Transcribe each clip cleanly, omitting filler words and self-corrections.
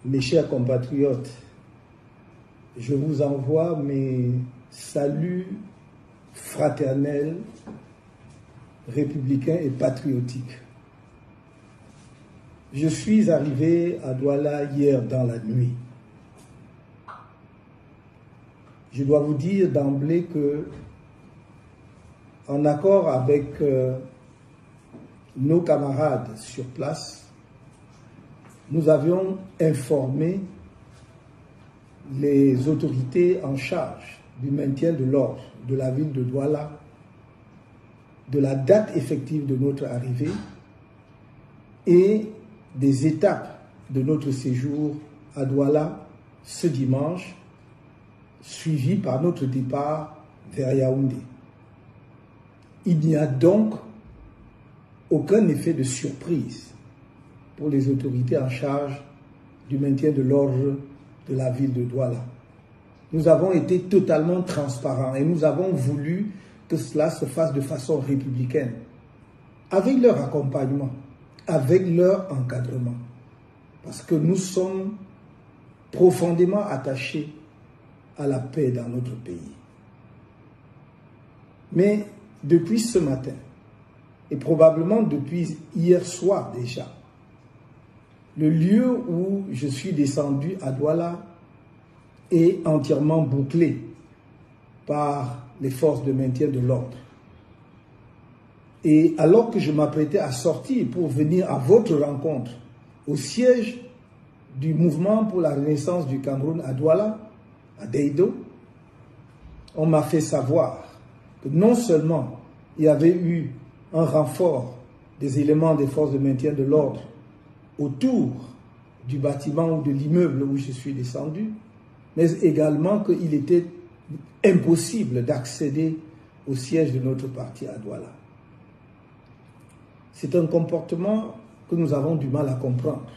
Mes chers compatriotes, je vous envoie mes saluts fraternels, républicains et patriotiques. Je suis arrivé à Douala hier dans la nuit. Je dois vous dire d'emblée que, en accord avec nos camarades sur place, nous avions informé les autorités en charge du maintien de l'ordre de la ville de Douala de la date effective de notre arrivée et des étapes de notre séjour à Douala ce dimanche, suivi par notre départ vers Yaoundé. Il n'y a donc aucun effet de surprise pour les autorités en charge du maintien de l'ordre de la ville de Douala. Nous avons été totalement transparents et nous avons voulu que cela se fasse de façon républicaine, avec leur accompagnement, avec leur encadrement, parce que nous sommes profondément attachés à la paix dans notre pays. Mais depuis ce matin, et probablement depuis hier soir déjà, le lieu où je suis descendu à Douala est entièrement bouclé par les forces de maintien de l'ordre. Et alors que je m'apprêtais à sortir pour venir à votre rencontre au siège du mouvement pour la renaissance du Cameroun à Douala, à Deido, on m'a fait savoir que non seulement il y avait eu un renfort des éléments des forces de maintien de l'ordre autour du bâtiment ou de l'immeuble où je suis descendu, mais également qu'il était impossible d'accéder au siège de notre parti à Douala. C'est un comportement que nous avons du mal à comprendre,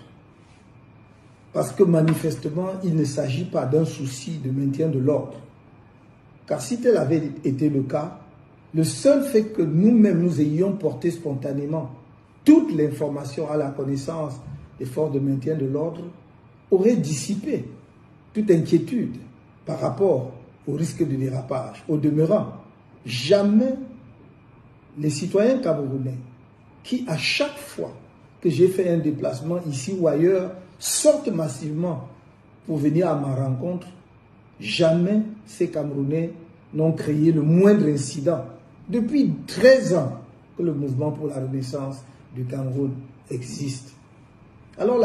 parce que manifestement, il ne s'agit pas d'un souci de maintien de l'ordre. Car si tel avait été le cas, le seul fait que nous-mêmes nous ayons porté spontanément toute l'information à la connaissance des forces de maintien de l'ordre aurait dissipé toute inquiétude par rapport au risque de dérapage. Au demeurant, jamais les citoyens camerounais qui, à chaque fois que j'ai fait un déplacement ici ou ailleurs, sortent massivement pour venir à ma rencontre, jamais ces Camerounais n'ont créé le moindre incident. Depuis 13 ans que le mouvement pour la renaissance du Cameroun existe. Alors